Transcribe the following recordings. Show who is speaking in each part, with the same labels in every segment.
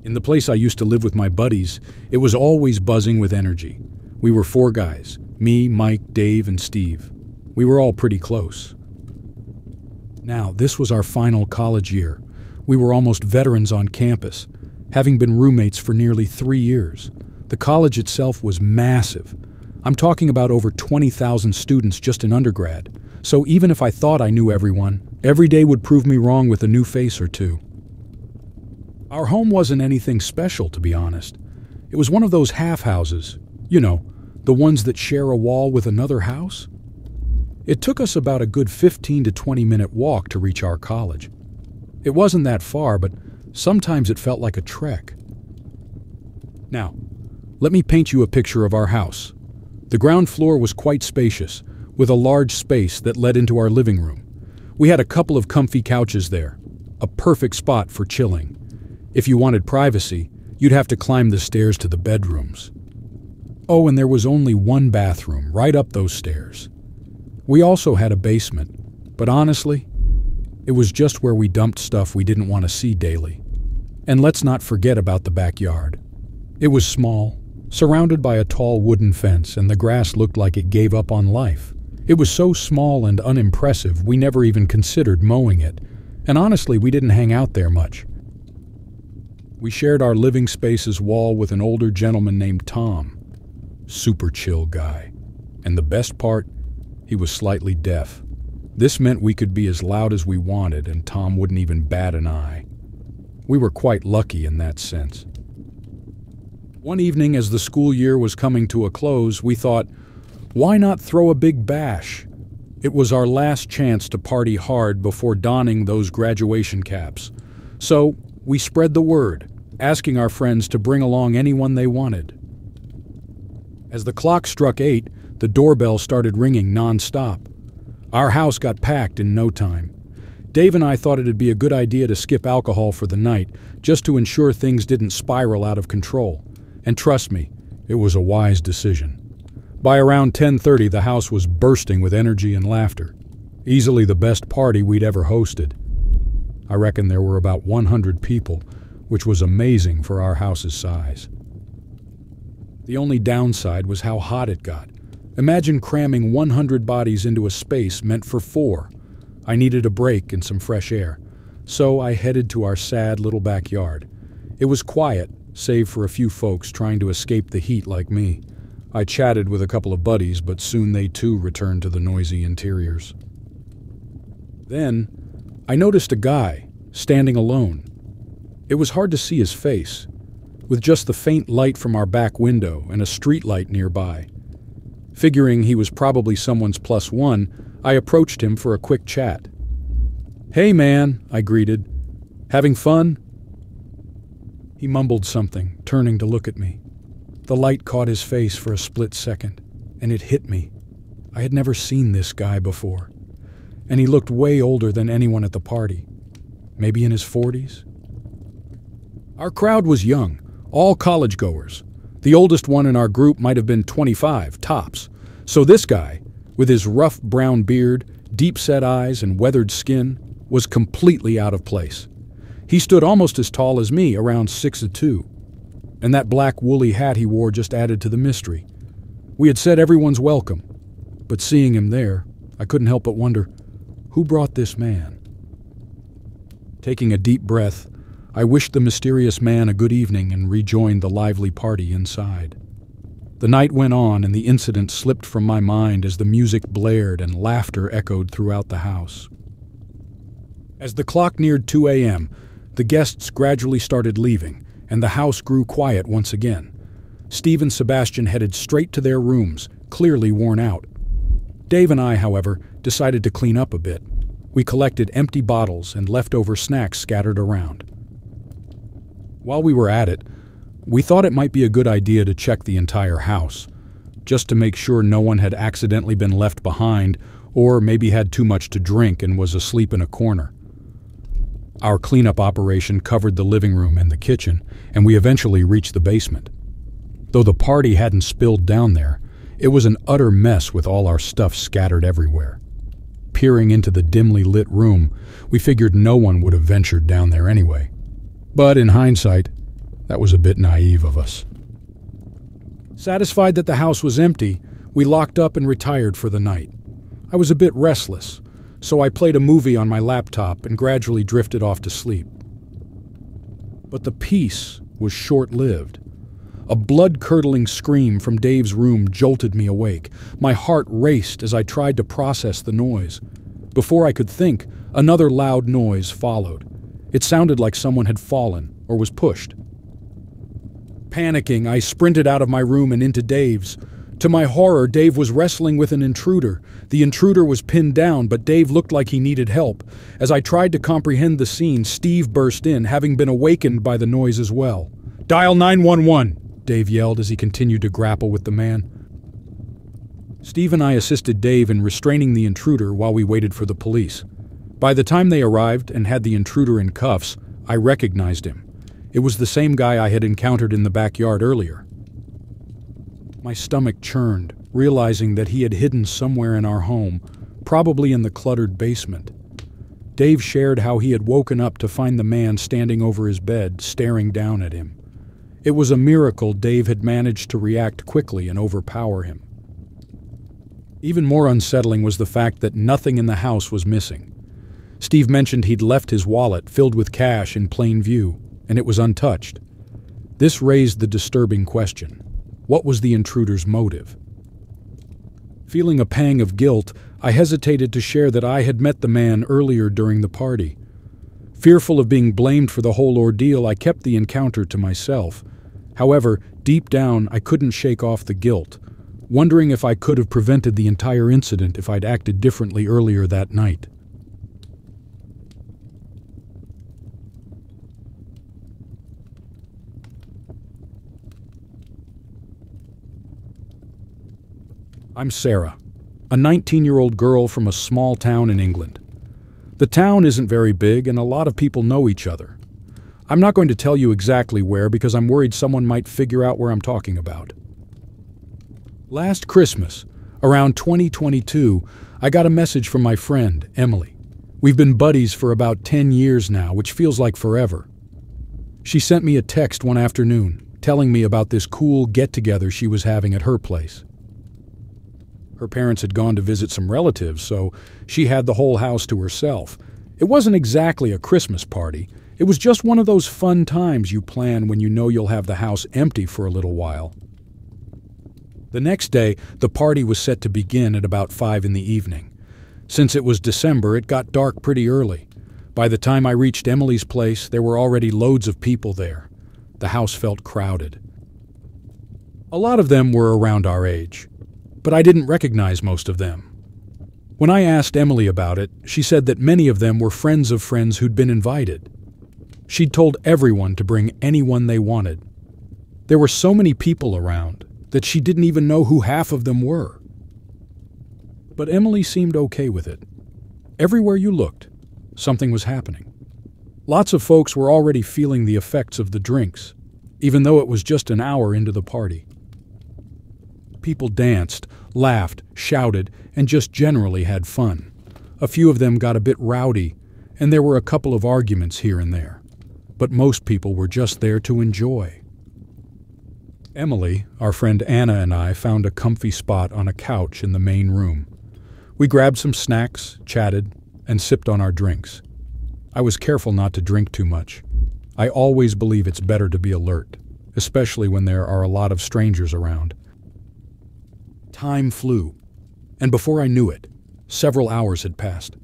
Speaker 1: In the place I used to live with my buddies, it was always buzzing with energy. We were 4 guys, me, Mike, Dave, and Steve. We were all pretty close. Now, this was our final college year. We were almost veterans on campus, having been roommates for nearly 3 years. The college itself was massive. I'm talking about over 20,000 students just in undergrad. So even if I thought I knew everyone, every day would prove me wrong with a new face or two. Our home wasn't anything special, to be honest. It was one of those half houses, you know, the ones that share a wall with another house. It took us about a good 15 to 20-minute walk to reach our college. It wasn't that far, but sometimes it felt like a trek. Now, let me paint you a picture of our house. The ground floor was quite spacious, with a large space that led into our living room. We had a couple of comfy couches there, a perfect spot for chilling. If you wanted privacy, you'd have to climb the stairs to the bedrooms. Oh, and there was only one bathroom right up those stairs. We also had a basement, but honestly, it was just where we dumped stuff we didn't want to see daily. And let's not forget about the backyard. It was small, surrounded by a tall wooden fence, and the grass looked like it gave up on life. It was so small and unimpressive we never even considered mowing it, and honestly, we didn't hang out there much. We shared our living space's wall with an older gentleman named Tom. Super chill guy. And the best part, he was slightly deaf. This meant we could be as loud as we wanted, and Tom wouldn't even bat an eye. We were quite lucky in that sense. One evening, as the school year was coming to a close, we thought, why not throw a big bash? It was our last chance to party hard before donning those graduation caps. So we spread the word, asking our friends to bring along anyone they wanted. As the clock struck 8, the doorbell started ringing non-stop. Our house got packed in no time. Dave and I thought it'd be a good idea to skip alcohol for the night, just to ensure things didn't spiral out of control. And trust me, it was a wise decision. By around 10:30, the house was bursting with energy and laughter. Easily the best party we'd ever hosted. I reckon there were about 100 people, which was amazing for our house's size. The only downside was how hot it got. Imagine cramming 100 bodies into a space meant for 4. I needed a break and some fresh air, so I headed to our sad little backyard. It was quiet, save for a few folks trying to escape the heat like me. I chatted with a couple of buddies, but soon they too returned to the noisy interiors. Then, I noticed a guy, standing alone. It was hard to see his face, with just the faint light from our back window and a street light nearby. Figuring he was probably someone's +1, I approached him for a quick chat. "Hey man," I greeted. "Having fun?" He mumbled something, turning to look at me. The light caught his face for a split second, and it hit me. I had never seen this guy before, and he looked way older than anyone at the party. Maybe in his 40s? Our crowd was young, all college-goers. The oldest one in our group might have been 25, tops. So this guy, with his rough brown beard, deep-set eyes, and weathered skin, was completely out of place. He stood almost as tall as me, around 6'2", and that black woolly hat he wore just added to the mystery. We had said everyone's welcome, but seeing him there, I couldn't help but wonder, who brought this man? Taking a deep breath, I wished the mysterious man a good evening and rejoined the lively party inside. The night went on and the incident slipped from my mind as the music blared and laughter echoed throughout the house. As the clock neared 2 a.m., the guests gradually started leaving, and the house grew quiet once again. Steve and Sebastian headed straight to their rooms, clearly worn out. Dave and I, however, decided to clean up a bit. We collected empty bottles and leftover snacks scattered around. While we were at it, we thought it might be a good idea to check the entire house, just to make sure no one had accidentally been left behind or maybe had too much to drink and was asleep in a corner. Our cleanup operation covered the living room and the kitchen, and we eventually reached the basement. Though the party hadn't spilled down there, It was an utter mess with all our stuff scattered everywhere. Peering into the dimly lit room, we figured no one would have ventured down there anyway. But in hindsight, that was a bit naive of us. Satisfied that the house was empty, we locked up and retired for the night. I was a bit restless, so I played a movie on my laptop and gradually drifted off to sleep. But the peace was short-lived. A blood-curdling scream from Dave's room jolted me awake. My heart raced as I tried to process the noise. Before I could think, another loud noise followed. It sounded like someone had fallen or was pushed. Panicking, I sprinted out of my room and into Dave's. To my horror, Dave was wrestling with an intruder. The intruder was pinned down, but Dave looked like he needed help. As I tried to comprehend the scene, Steve burst in, having been awakened by the noise as well. "Dial 911!" Dave yelled as he continued to grapple with the man. Steve and I assisted Dave in restraining the intruder while we waited for the police. By the time they arrived and had the intruder in cuffs, I recognized him. It was the same guy I had encountered in the backyard earlier. My stomach churned, realizing that he had hidden somewhere in our home, probably in the cluttered basement. Dave shared how he had woken up to find the man standing over his bed, staring down at him. It was a miracle Dave had managed to react quickly and overpower him. Even more unsettling was the fact that nothing in the house was missing. Steve mentioned he'd left his wallet filled with cash in plain view, and it was untouched. This raised the disturbing question: what was the intruder's motive? Feeling a pang of guilt, I hesitated to share that I had met the man earlier during the party. Fearful of being blamed for the whole ordeal, I kept the encounter to myself. However, deep down, I couldn't shake off the guilt, wondering if I could have prevented the entire incident if I'd acted differently earlier that night. I'm Sarah, a 19-year-old girl from a small town in England. The town isn't very big and a lot of people know each other. I'm not going to tell you exactly where because I'm worried someone might figure out where I'm talking about. Last Christmas, around 2022, I got a message from my friend, Emily. We've been buddies for about 10 years now, which feels like forever. She sent me a text one afternoon, telling me about this cool get-together she was having at her place. Her parents had gone to visit some relatives, so she had the whole house to herself. It wasn't exactly a Christmas party. It was just one of those fun times you plan when you know you'll have the house empty for a little while. The next day, the party was set to begin at about 5 in the evening. Since it was December, it got dark pretty early. By the time I reached Emily's place, there were already loads of people there. The house felt crowded. A lot of them were around our age, but I didn't recognize most of them. When I asked Emily about it, she said that many of them were friends of friends who'd been invited. She'd told everyone to bring anyone they wanted. There were so many people around that she didn't even know who half of them were. But Emily seemed okay with it. Everywhere you looked, something was happening. Lots of folks were already feeling the effects of the drinks, even though it was just an hour into the party. People danced, laughed, shouted, and just generally had fun. A few of them got a bit rowdy, and there were a couple of arguments here and there. But most people were just there to enjoy. Emily, our friend Anna, and I found a comfy spot on a couch in the main room. We grabbed some snacks, chatted, and sipped on our drinks. I was careful not to drink too much. I always believe it's better to be alert, especially when there are a lot of strangers around. Time flew, and before I knew it, several hours had passed.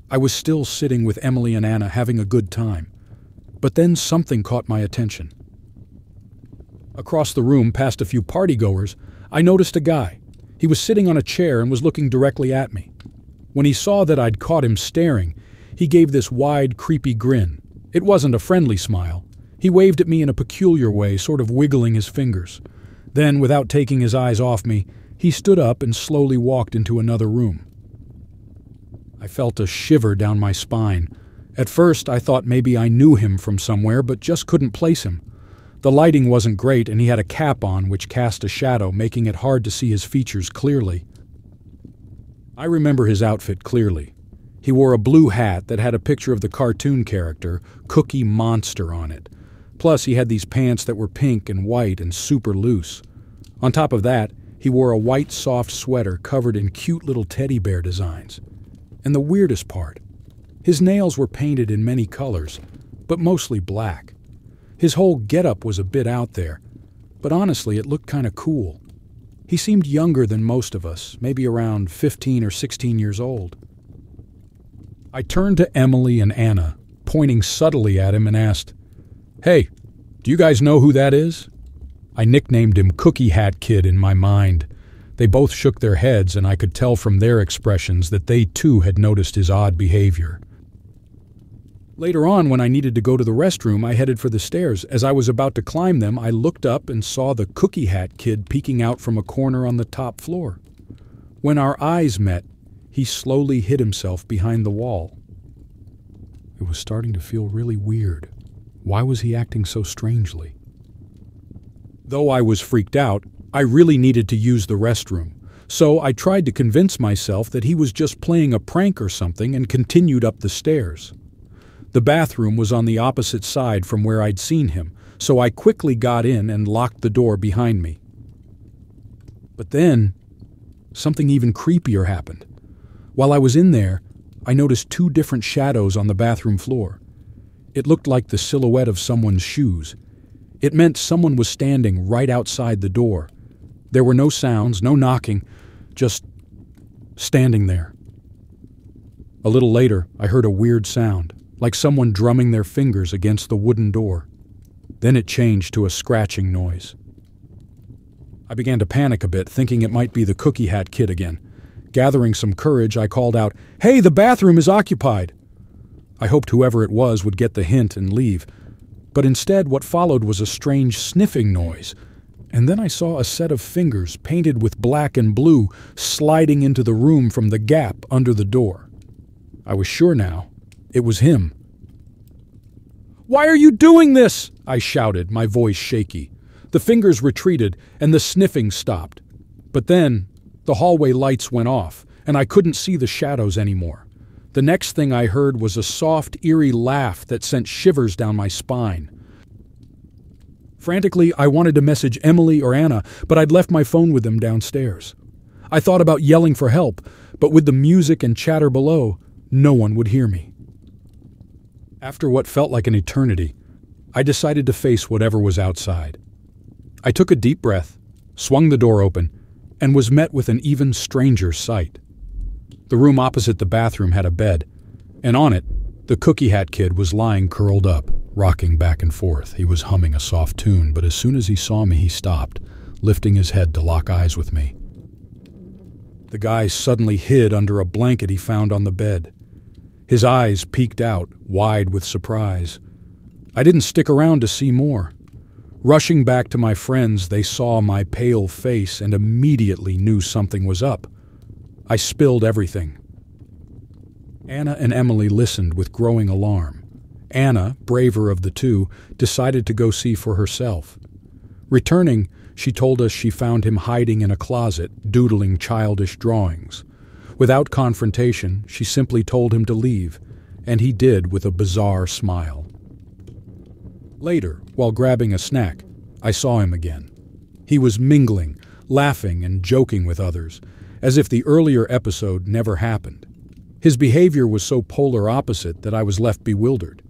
Speaker 1: I was still sitting with Emily and Anna having a good time, but then something caught my attention. Across the room, past a few partygoers, I noticed a guy. He was sitting on a chair and was looking directly at me. When he saw that I'd caught him staring, he gave this wide, creepy grin. It wasn't a friendly smile. He waved at me in a peculiar way, sort of wiggling his fingers. Then, without taking his eyes off me, he stood up and slowly walked into another room. I felt a shiver down my spine. At first, I thought maybe I knew him from somewhere, but just couldn't place him. The lighting wasn't great, and he had a cap on which cast a shadow, making it hard to see his features clearly. I remember his outfit clearly. He wore a blue hat that had a picture of the cartoon character, Cookie Monster, on it. Plus, he had these pants that were pink and white and super loose. On top of that, he wore a white soft sweater covered in cute little teddy bear designs. And the weirdest part, his nails were painted in many colors, but mostly black. His whole getup was a bit out there, but honestly it looked kind of cool. He seemed younger than most of us, maybe around 15 or 16 years old. I turned to Emily and Anna, pointing subtly at him, and asked, "Hey, do you guys know who that is?" I nicknamed him Cookie Hat Kid in my mind. They both shook their heads, and I could tell from their expressions that they too had noticed his odd behavior. Later on, when I needed to go to the restroom, I headed for the stairs. As I was about to climb them, I looked up and saw the Cookie Hat Kid peeking out from a corner on the top floor. When our eyes met, he slowly hid himself behind the wall. It was starting to feel really weird. Why was he acting so strangely? Though I was freaked out, I really needed to use the restroom, so I tried to convince myself that he was just playing a prank or something and continued up the stairs. The bathroom was on the opposite side from where I'd seen him, so I quickly got in and locked the door behind me. But then, something even creepier happened. While I was in there, I noticed two different shadows on the bathroom floor. It looked like the silhouette of someone's shoes. It meant someone was standing right outside the door. There were no sounds, no knocking, just standing there. A little later, I heard a weird sound, like someone drumming their fingers against the wooden door. Then it changed to a scratching noise. I began to panic a bit, thinking it might be the Cookie Hat Kid again. Gathering some courage, I called out, "Hey, the bathroom is occupied!" I hoped whoever it was would get the hint and leave, but instead what followed was a strange sniffing noise, and then I saw a set of fingers painted with black and blue sliding into the room from the gap under the door. I was sure now it was him. "Why are you doing this?" I shouted, my voice shaky. The fingers retreated, and the sniffing stopped. But then, the hallway lights went off, and I couldn't see the shadows anymore. The next thing I heard was a soft, eerie laugh that sent shivers down my spine. Frantically, I wanted to message Emily or Anna, but I'd left my phone with them downstairs. I thought about yelling for help, but with the music and chatter below, no one would hear me. After what felt like an eternity, I decided to face whatever was outside. I took a deep breath, swung the door open, and was met with an even stranger sight. The room opposite the bathroom had a bed, and on it, the Cookie Hat Kid was lying curled up, rocking back and forth. He was humming a soft tune, but as soon as he saw me, he stopped, lifting his head to lock eyes with me. The guy suddenly hid under a blanket he found on the bed. His eyes peeked out, wide with surprise. I didn't stick around to see more. Rushing back to my friends, they saw my pale face and immediately knew something was up. I spilled everything. Anna and Emily listened with growing alarm. Anna, braver of the two, decided to go see for herself. Returning, she told us she found him hiding in a closet, doodling childish drawings. Without confrontation, she simply told him to leave, and he did with a bizarre smile. Later, while grabbing a snack, I saw him again. He was mingling, laughing and joking with others, as if the earlier episode never happened. His behavior was so polar opposite that I was left bewildered.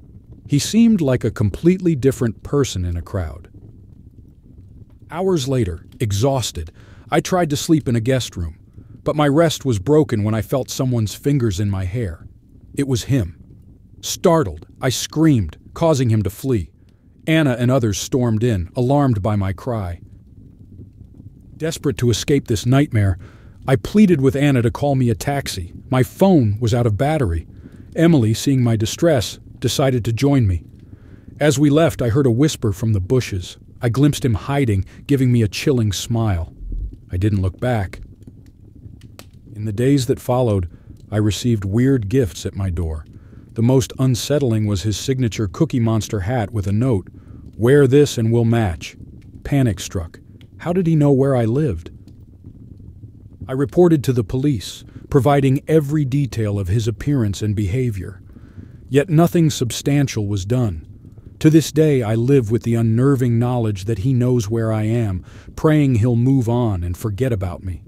Speaker 1: He seemed like a completely different person in a crowd. Hours later, exhausted, I tried to sleep in a guest room, but my rest was broken when I felt someone's fingers in my hair. It was him. Startled, I screamed, causing him to flee. Anna and others stormed in, alarmed by my cry. Desperate to escape this nightmare, I pleaded with Anna to call me a taxi. My phone was out of battery. Emily, seeing my distress, decided to join me. As we left, I heard a whisper from the bushes. I glimpsed him hiding, giving me a chilling smile. I didn't look back. In the days that followed, I received weird gifts at my door. The most unsettling was his signature Cookie Monster hat with a note, Wear this and we'll match. Panic struck. How did he know where I lived? I reported to the police, providing every detail of his appearance and behavior. Yet nothing substantial was done. To this day, I live with the unnerving knowledge that he knows where I am, praying he'll move on and forget about me.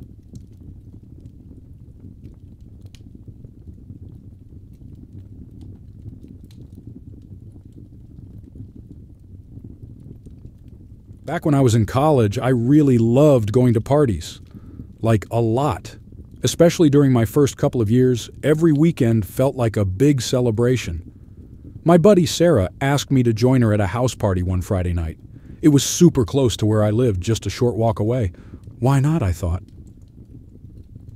Speaker 1: Back when I was in college, I really loved going to parties. Like, a lot. Especially during my first couple of years, every weekend felt like a big celebration. My buddy Sarah asked me to join her at a house party one Friday night. It was super close to where I lived, just a short walk away. Why not, I thought.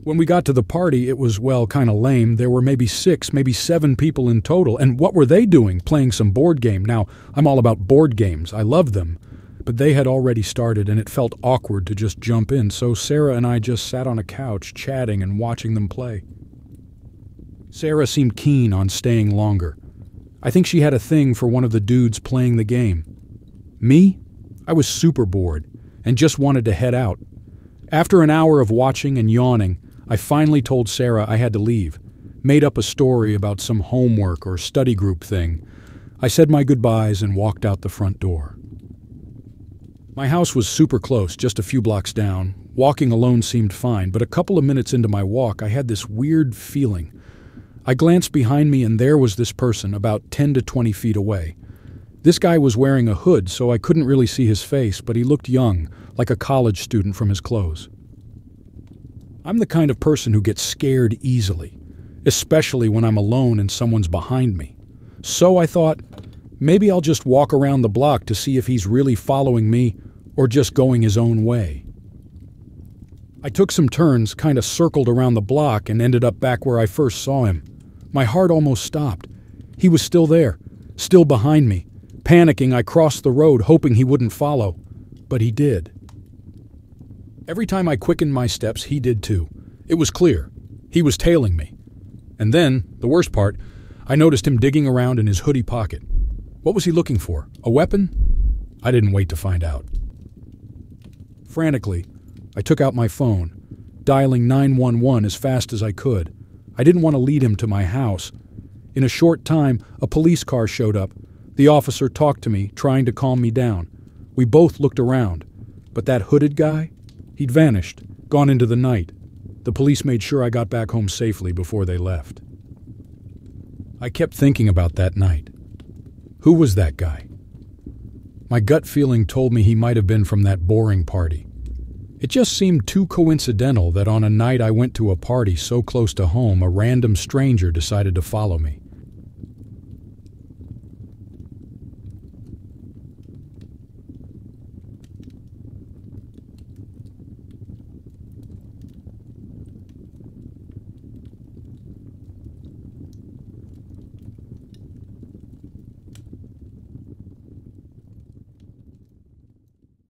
Speaker 1: When we got to the party, it was, well, kind of lame. There were maybe 6, maybe 7 people in total. And what were they doing? Playing some board game. Now, I'm all about board games. I love them. But they had already started, and it felt awkward to just jump in, so Sarah and I just sat on a couch, chatting and watching them play. Sarah seemed keen on staying longer. I think she had a thing for one of the dudes playing the game. Me? I was super bored, and just wanted to head out. After an hour of watching and yawning, I finally told Sarah I had to leave, made up a story about some homework or study group thing. I said my goodbyes and walked out the front door. My house was super close, just a few blocks down. Walking alone seemed fine, but a couple of minutes into my walk, I had this weird feeling. I glanced behind me and there was this person about 10 to 20 feet away. This guy was wearing a hood, so I couldn't really see his face, but he looked young, like a college student from his clothes. I'm the kind of person who gets scared easily, especially when I'm alone and someone's behind me. So I thought, maybe I'll just walk around the block to see if he's really following me or just going his own way. I took some turns, kind of circled around the block, and ended up back where I first saw him. My heart almost stopped. He was still there, still behind me. Panicking, I crossed the road, hoping he wouldn't follow. But he did. Every time I quickened my steps, he did too. It was clear. He was tailing me. And then, the worst part, I noticed him digging around in his hoodie pocket. What was he looking for? A weapon? I didn't wait to find out. Frantically, I took out my phone, dialing 911 as fast as I could. I didn't want to lead him to my house. In a short time, a police car showed up. The officer talked to me, trying to calm me down. We both looked around. But that hooded guy? He'd vanished, gone into the night. The police made sure I got back home safely before they left. I kept thinking about that night. Who was that guy? My gut feeling told me he might have been from that boring party. It just seemed too coincidental that on a night I went to a party so close to home, a random stranger decided to follow me.